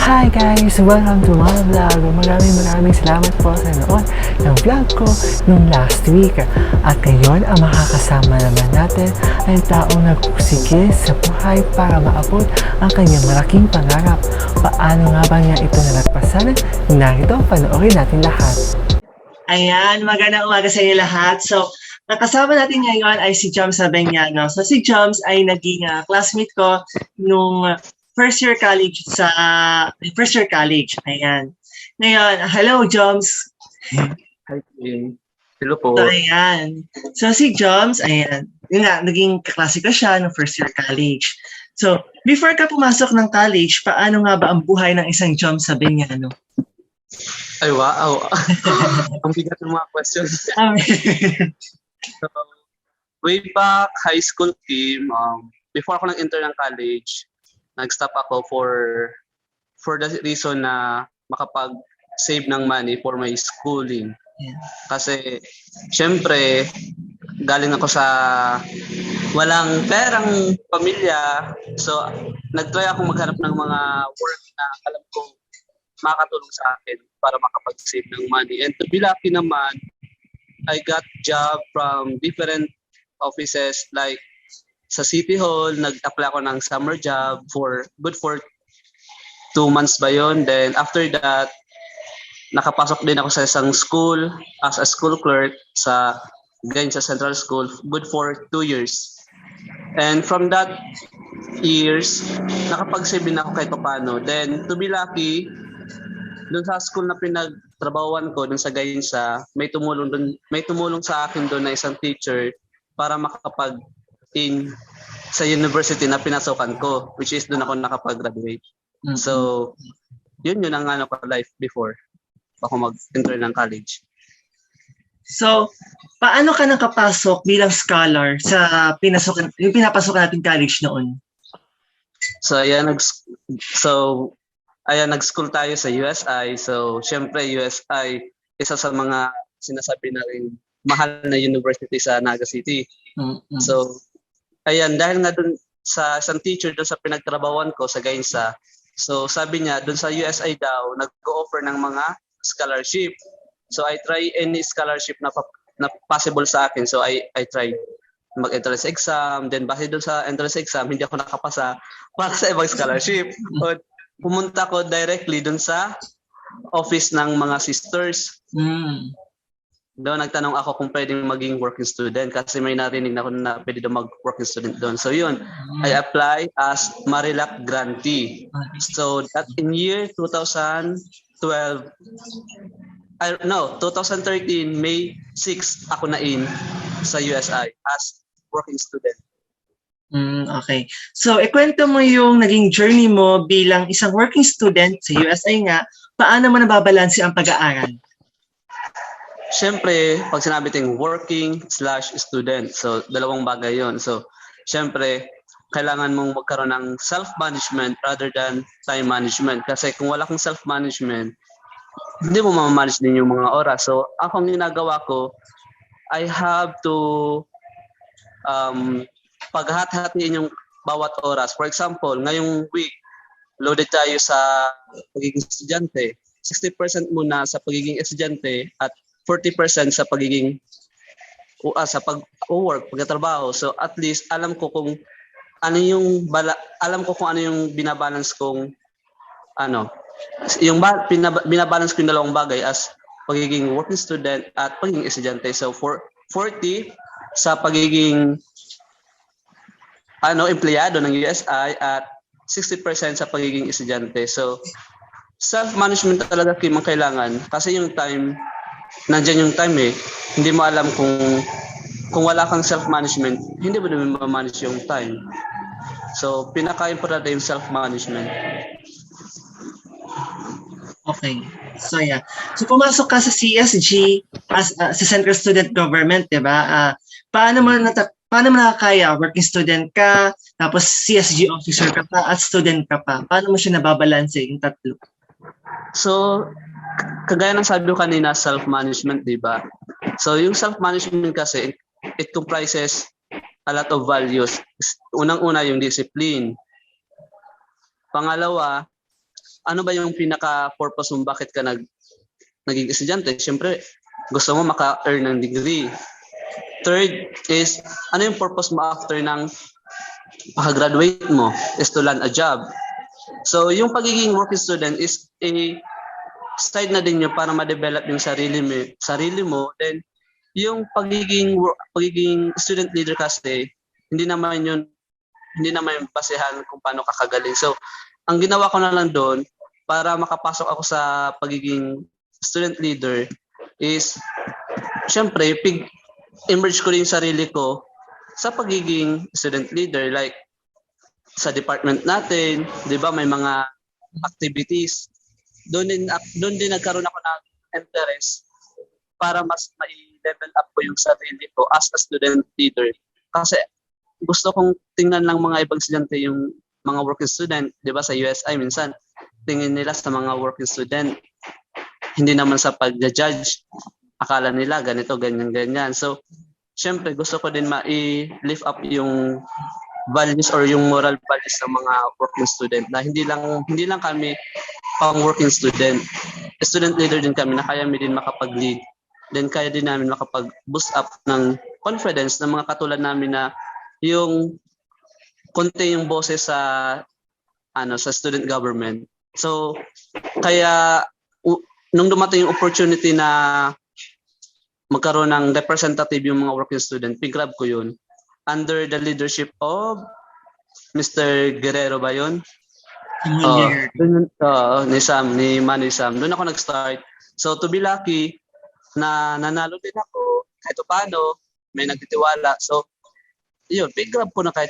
Hi guys! Welcome to my vlog. Maraming salamat po sa noon ng vlog ko nung last week. At ngayon, ang makakasama naman natin ay taong nagpusigil sa buhay para maabot ang kanyang malaking pangarap. Paano nga ba niya ito nalagpasan? Narito, panoorin natin lahat. Ayan, magandang umaga sa inyo lahat. So, nakasama natin ngayon ay si Joms Sabeñano. So, si Joms ay naging classmate ko nung first year college. Ayan. Ngayon, hello, Joms. Hi, Tim. Hello po. So, ayan. So, si Joms, ayan. Yun nga, naging kaklase ko siya nung first year college. So, before ka pumasok ng college, paano nga ba ang buhay ng isang Joms Sabeñano? Ay, wow. Ang bigat ng mga questions. So, way back high school, Tim, before ako nag-enter ng college, nag-stop ako for the reason na makapag-save ng money for my schooling. Yeah. Kasi, syempre, galing ako sa walang perang pamilya. So, nag-try ako maghanap ng mga work na alam ko makakatulong sa akin para makapag-save ng money. And to be lucky naman, I got job from different offices like sa City Hall, nag-apply ako ng summer job for 2 months ba yun. Then after that, nakapasok din ako sa isang school as a school clerk sa Central School, good for 2 years. And from that years, nakapag-save din ako kahit paano. Then to be lucky, doon sa school na pinagtrabahuan ko doon sa Gainsa, may tumulong sa akin doon na isang teacher para makapag-in sa university na pinasokan ko, which is doon ako nakapag-graduate. Mm-hmm. So, yun ang ko life before ako mag-enter ng college. So, paano ka nakapasok bilang scholar sa yung pinapasok natin college noon? Ayan, nag-school tayo sa USI. So, syempre, USI, isa sa mga sinasabi na rin mahal na university sa Naga City. Mm-hmm. So, ayan, dahil nga dun sa isang teacher dun sa pinagtrabawan ko sa Gainsa, so sabi niya, dun sa USI daw, nag-go-offer ng mga scholarship. So, I try any scholarship na possible sa akin. So, I try mag-entrance exam. Then, base dun sa entrance exam, hindi ako nakapasa para sa ibang scholarship. Pumunta ko directly dun sa office ng mga sisters. Doon nagtanong ako kung pwedeng maging working student kasi may narinig na ako na pwede daw mag-working student doon. So yun, I apply as Marilac grantee. So that in year 2013, May 6 ako na in sa USI as working student. Okay. So, ikwento mo yung naging journey mo bilang isang working student sa USI nga. Paano mo nababalanse ang pag-aaral? Siyempre, pag sinabi ting working/student, so dalawang bagay yon. So, siyempre, kailangan mong magkaroon ng self-management rather than time management. Kasi kung wala kang self-management, hindi mo ma-manage din yung mga oras. So, ang ginagawa ko, I have to paghahatiin yung bawat oras. For example, ngayong week, loaded tayo sa pagiging estudyante. 60% muna sa pagiging estudyante at 40% sa pagiging sa pag-work, pagtatrabaho. So at least alam ko kung ano yung binabalance kong binabalance ko yung dalawang bagay as pagiging working student at pagiging estudyante. So for 40 sa pagiging empleyado ng USI at 60% sa pagiging estudyante. So, self-management talaga kailangan kasi yung time, nandiyan yung time eh. Hindi mo alam kung wala kang self-management, hindi mo naman ma-manage yung time. So, pinaka-importante yung self-management. Okay. So, yeah. So, pumasok ka sa CSG as sa Central Student Government, di ba? Paano mo nakakaya? Working student ka, tapos CSG officer ka pa, at student ka pa. Paano mo siya nababalanse yung tatlo? So, kagaya ng sabi ko kanina, self-management, di ba? So, yung self-management kasi, it comprises a lot of values. Unang-una yung discipline. Pangalawa, ano ba yung pinaka-purpose mo, bakit ka naging estudyante? Siyempre, gusto mo maka-earn ng degree. Third is, ano yung purpose mo after ng paka-graduate mo? Is to land a job. So, yung pagiging working student is a side na din yun para ma-develop yung sarili mo. Then, yung pagiging student leader kasi, hindi naman yung basehan kung paano kakagaling. So, ang ginawa ko na lang doon, para makapasok ako sa pagiging student leader, is, syempre, immerse ko rin yung sarili ko sa pagiging student leader. Like, sa department natin, di ba, may mga activities. Doon din nagkaroon ako ng interest para mas ma-level up ko yung sarili ko as a student leader. Kasi gusto kong tingnan lang mga ibang estudyante yung mga working student, di ba, sa USI minsan, tingin nila sa mga working student, hindi naman sa pag-judge, akala nila ganito, ganyan. So, syempre, gusto ko din ma-lift up yung values or yung moral values ng mga working student na hindi lang kami pang working student leader din kami na kaya din makapag-lead, then kaya din namin makapag-boost up ng confidence ng mga katulad namin na yung konti yung boses sa student government. So kaya nung dumating yung opportunity na magkaroon ng representative yung mga working student, pigrab ko yun under the leadership of Mr. Guerrero ba yun? Ni Manny Sam. Doon ako nag-start. So to be lucky na nanalo din ako, kahit paano may nagtitiwala. So yun, pigrab ko na kahit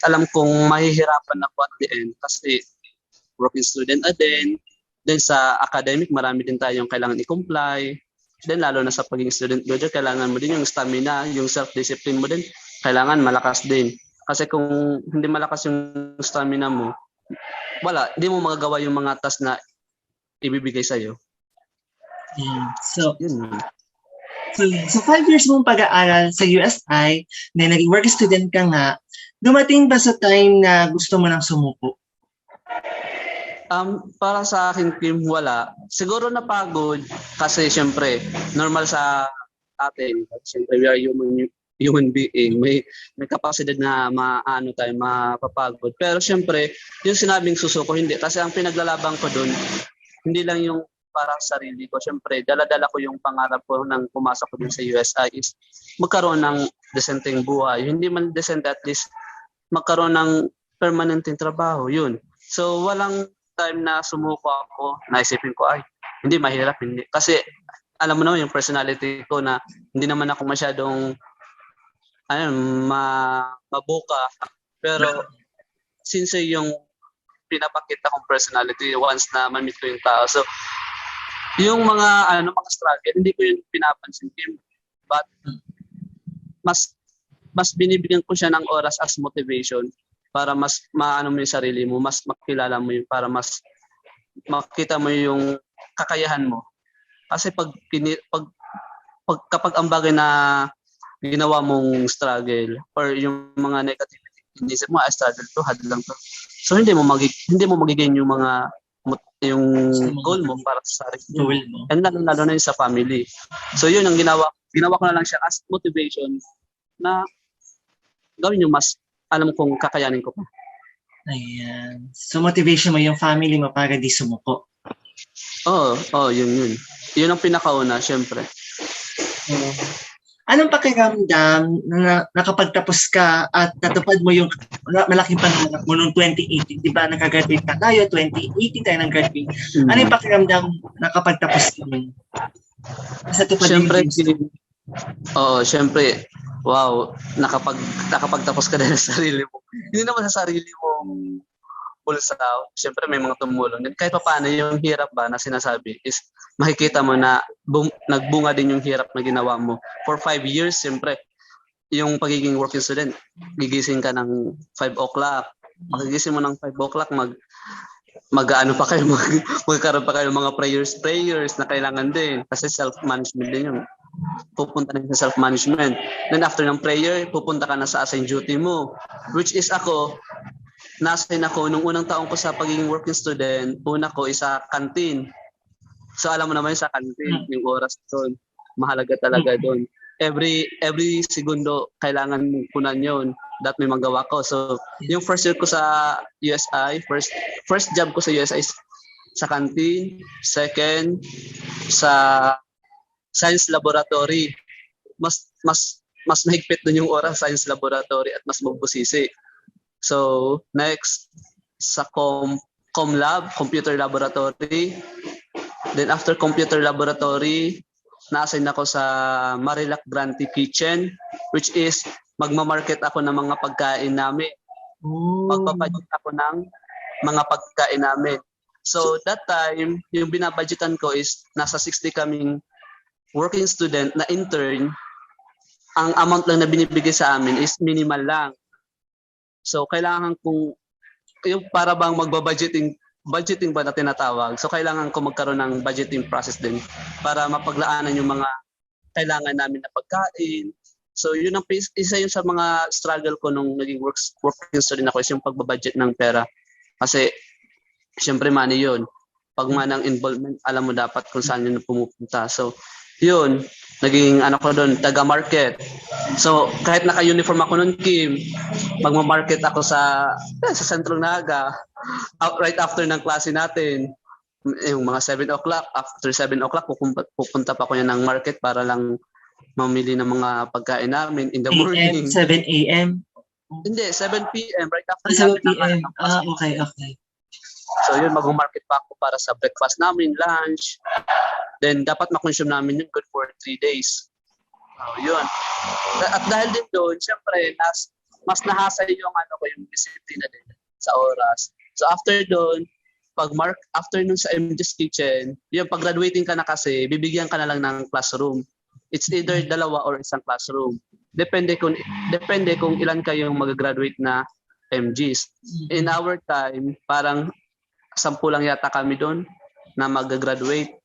alam kong mahihirapan ako at the end kasi working student din. Then sa academic, marami din tayong kailangan i-comply. Then lalo na sa pagiging student leader, kailangan mo din yung stamina, yung self-discipline mo din, kailangan malakas din. Kasi kung hindi malakas yung stamina mo, hindi mo magagawa yung mga task na ibibigay sa'yo. So 5 years mong pag-aaral sa USI, na naging work student ka nga, dumating ba sa time na gusto mo nang sumuko? Para sa akin, Kim, wala. Siguro napagod kasi syempre, normal sa atin. Syempre, we are human being. May kapasidad na mapapagod. Pero syempre, yung sinabing susuko, hindi. Kasi ang pinaglalaban ko dun, hindi lang yung para sa sarili ko. Syempre, dala-dala ko yung pangarap ko nang pumasok ko dun sa USI is magkaroon ng decenteng buhay. Hindi man decent, at least magkaroon ng permanenteng trabaho. Yun. So, walang time na sumuko ako, naisipin ko, hindi, mahirap, hindi. Kasi, alam mo naman yung personality ko na hindi naman ako masyadong mabuka. Pero, since yung pinapakita kong personality once na ma-meet ko yung tao. So, yung mga struggle, hindi ko yung pinapansin. But, mas binibigyan ko siya ng oras as motivation para mas maano mo yung sarili mo, mas makilala mo yung, para mas makita mo yung kakayahan mo. Kasi kapag ang bagay na ginawa mong struggle or yung mga negativity, inisip mo, struggle to, hard lang to. So hindi mo magiging yung goal mo para sa sarili mo. And lalo na yung sa family. So yun ang ginawa ko na lang siya as motivation na gawin yung mas alam kong kakayanin ko pa. Ayan. So motivation mo yung family mo para di sumuko. Yun. Yun ang pinakauna, syempre. Anong pakiramdam na nakapagtapos ka at natupad mo yung malaking pangarap mo noong 2018? Di ba nakagraduate na tayo, 2018 tayo nag-graduate. Ano yung pakiramdam nakapagtapos ka nun? Syempre, wow, nakapagtapos ka din sa sarili mo. Hindi naman sa sarili mong bulsa. Syempre may mga tumulong. Kahit pa paano yung hirap ba na sinasabi is makikita mo na nagbunga din yung hirap na ginawa mo. For 5 years, syempre, yung pagiging working student, gigising ka ng 5 o'clock. Magigising mo ng 5 o'clock, magkaroon pa kayo ng mga prayers na kailangan din. Kasi self-management din yun. Pupunta na sa self-management. Then after ng prayer, pupunta ka na sa assigned duty mo. Which is ako, na-assign ako nung unang taon ko sa pagiging working student, una ko isa canteen. So alam mo naman sa canteen, yung oras doon, mahalaga talaga doon. Every segundo kailangan mong kunan yun that may magawa ko. So yung first year ko sa USI, first job ko sa USI sa canteen, second sa science laboratory. Mas mahigpit doon yung oras science laboratory at mas mabusisi. So next sa com lab, computer laboratory. Then after computer laboratory, na-assign ako sa Marilac Grande Kitchen, which is magma-market ako ng mga pagkain namin. Magpapagit ako ng mga pagkain namin. So that time, yung binabudgetan ko is nasa 60 kaming working student na intern. Ang amount lang na binibigay sa amin is minimal lang. So kailangan kong, yung para bang budgeting ba na tinatawag. So kailangan ko magkaroon ng budgeting process din para mapaglaanan yung mga kailangan namin na pagkain. So yun ang isa yun sa mga struggle ko nung naging working student ako is yung pagbabudget ng pera. Kasi syempre money yun. Pag manang involvement, alam mo dapat kung saan yun pumupunta. So yun, naging ko doon, taga-market. So kahit naka-uniform ako noon, Kim, magma-market ako sa Central Naga. Right after ng klase natin, yung mga 7 o'clock, after 7 o'clock, pupunta pa ko yan ng market para lang mamili ng mga pagkain namin in the morning. 7 a.m.? Hindi, 7 p.m. Right after 7 p.m. Okay. So yun, mag-market pa ako para sa breakfast namin, lunch. Then dapat makonsume namin yun good for 3 days. So yun. At dahil din doon, syempre, mas nahasa yung disiplina din sa oras. So after doon, after nun sa MJ's Kitchen, yung pag-graduating ka na kasi, bibigyan ka na lang ng classroom. It's either dalawa or isang classroom. Depende kung ilan kayong mag-graduate na MGs. In our time, parang 10 lang yata kami doon na mag-graduate.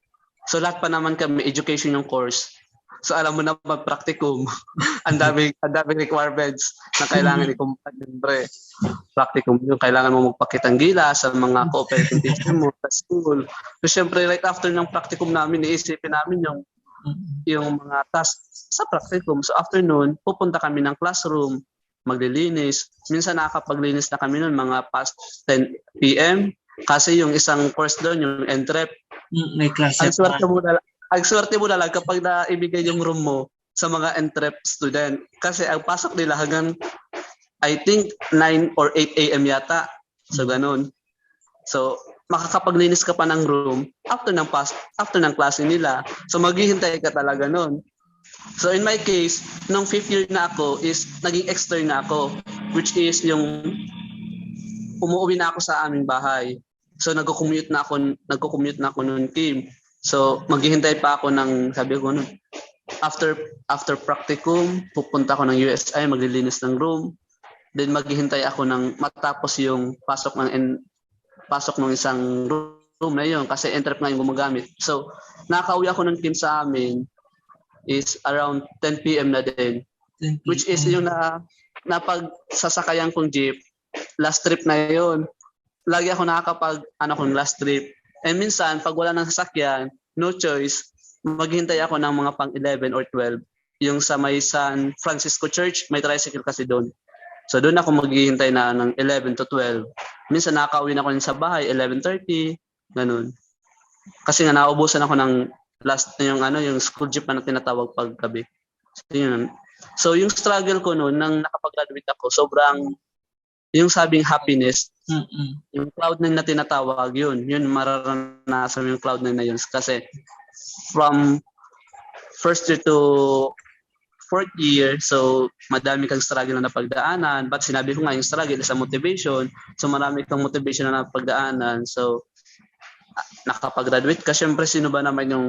So lahat pa naman kami education yung course. So alam mo na mag-practicum. ang daming requirements na kailangan i-kumpadre. Practicum yung kailangan mo magpakitang gila sa mga cooperating teacher mo sa school. So syempre right after ng practicum namin, iisipin namin yung mga tasks sa practicum. So after noon, pupunta kami ng classroom, maglilinis. Minsan nakakapaglinis na kami noon mga past 10 p.m. Kasi yung isang course doon, yung entrep, may klase ang swerte mo na lang kapag naibigay yung room mo sa mga entrep student. Kasi ang pasok nila hanggang, I think, 9 or 8 a.m. yata. So, ganun. So, makakapaglinis ka pa ng room after ng klase nila. So, maghihintay ka talaga nun. So, in my case, nung 5th year na ako is naging extern na ako, which is yung umuwi na ako sa aming bahay. So, nagko-commute na ako noon, Kim. So, maghihintay pa ako ng, sabi ko nun, after practicum, pupunta ako ng USI, maglilinis ng room. Then maghihintay ako ng matapos yung pasok ng isang room na yun kasi entrep nga yung gumagamit. So, nakauwi ako ng team sa amin is around 10 p.m. na din. Which is yung napagsasakayan kong jeep, last trip na yun. Lagi ako nakakapag last trip. And minsan, pag wala ng sasakyan, no choice, maghintay ako ng mga pang 11 or 12. Yung sa may San Francisco Church, may tricycle kasi doon. So doon ako maghihintay na ng 11 to 12. Minsan nakaka-uwi na ako sa bahay, 11:30, ganun. Kasi nga naubusan ako ng yung school jeep na tinatawag paggabi. So, yun. So yung struggle ko noon nang nakapag-graduate ako, sobrang yung sabing happiness, yung cloud9 na tinatawag, yun mararanasan yung cloud9 na yun. Kasi from first year to fourth year, so madami kang struggle na napagdaanan. But sinabi ko nga yung struggle is a motivation. So marami kang motivation na napagdaanan. So nakapag-graduate ka, syempre sino ba naman yung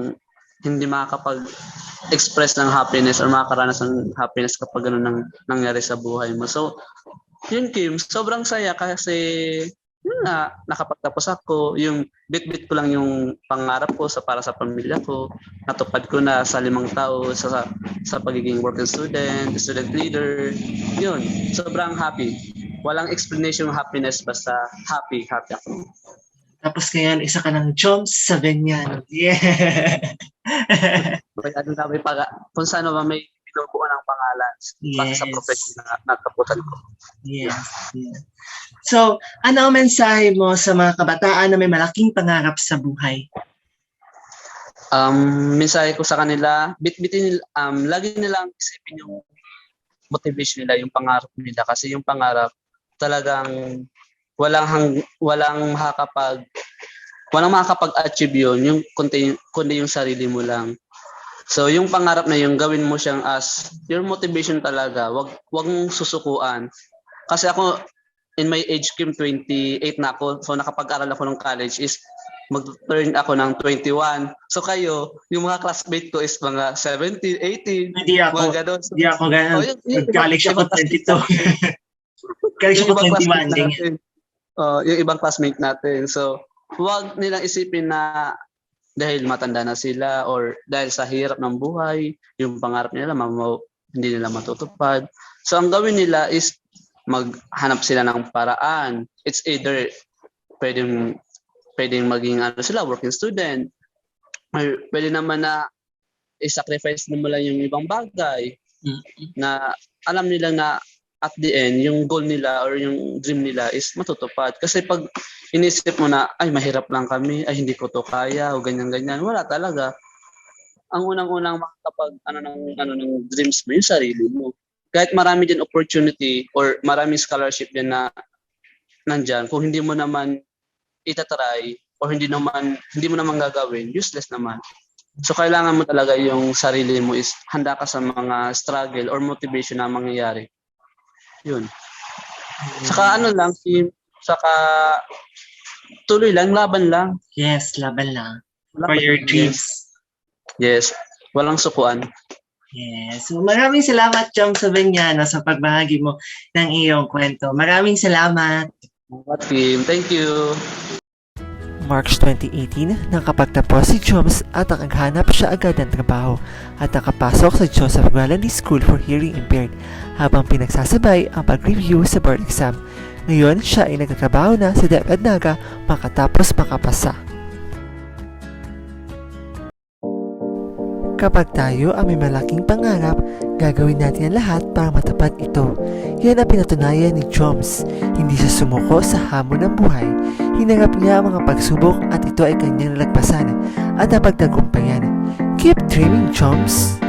hindi makakapag-express ng happiness or makakaranas ng happiness kapag ganun nangyari sa buhay mo. So yun, Kim, sobrang saya kasi yun nga, nakapagtapos ako, yung bit-bit ko lang yung pangarap ko para sa pamilya ko, natupad ko na sa 5 taon sa pagiging working student leader, yun, sobrang happy. walang explanation yung happiness, basta happy ako. Tapos ngayon, isa ka ng Joms Saveniano. Yeah! Kaya ano na may kung saan ba may binubuo ng pangalan para sa Yes. profession na nataputan ko. Yes. Yeah. So, ano ang mensahe mo sa mga kabataan na may malaking pangarap sa buhay? Mensahe ko sa kanila, lagi nilang isipin yung motivation nila, yung pangarap nila, kasi yung pangarap talagang walang makakapag-achieve yung kundi yung sarili mo lang. So yung pangarap na yung gawin mo siyang as your motivation talaga, wag mong susukuan. Kasi ako in my age game 28 na ako, so nakapag-aral ako ng college is mag-turn ako ng 21. So kayo, yung mga classmate ko is mga 17, 18, Hindi ako. mga ganon. So, Hindi ako ganun. College ako 22. College ako 21. Ganyan. Yung ibang classmate natin. So, huwag nilang isipin na dahil matanda na sila or dahil sa hirap ng buhay, yung pangarap nila hindi nila matutupad. So, ang gawin nila is maghanap sila ng paraan. It's either pwedeng maging sila, working student, or pwede naman na i-sacrifice nila yung ibang bagay na alam nila na at the end, yung goal nila or yung dream nila is matutupad. Kasi pag inisip mo na, ay mahirap lang kami, ay hindi ko to kaya, o ganyan-ganyan, wala talaga. Ang unang-unang makakapag ng dreams mo, yung sarili mo. Kahit marami din opportunity or maraming scholarship din na nandyan, kung hindi mo naman itatry or hindi mo naman gagawin, useless naman. So kailangan mo talaga yung sarili mo is handa ka sa mga struggle or motivation na mangyayari. Yun. Saka saka tuloy lang, laban lang. Yes, laban lang. For your dreams. Yes. Walang sukuan. Yes. So, maraming salamat, Joms Saveniano, sa pagbahagi mo ng iyong kwento. Maraming salamat. Team, thank you. March 2018, nang kapagtapos si Joms at naghanap siya agad ng trabaho at nakapasok sa Joseph Gualani School for Hearing Impaired habang pinagsasabay ang pag-review sa board exam. Ngayon, siya ay nagtatrabaho na sa DepEd Naga makatapos makapasa. Kapag tayo ay may malaking pangarap, gagawin natin ang lahat para matupad ito. Yan ang pinatunayan ni Joms. Hindi siya sumuko sa hamon ng buhay. Hinarap niya ang mga pagsubok at ito ay kanyang nalagpasan at napagtagumpayan. Keep dreaming, Joms!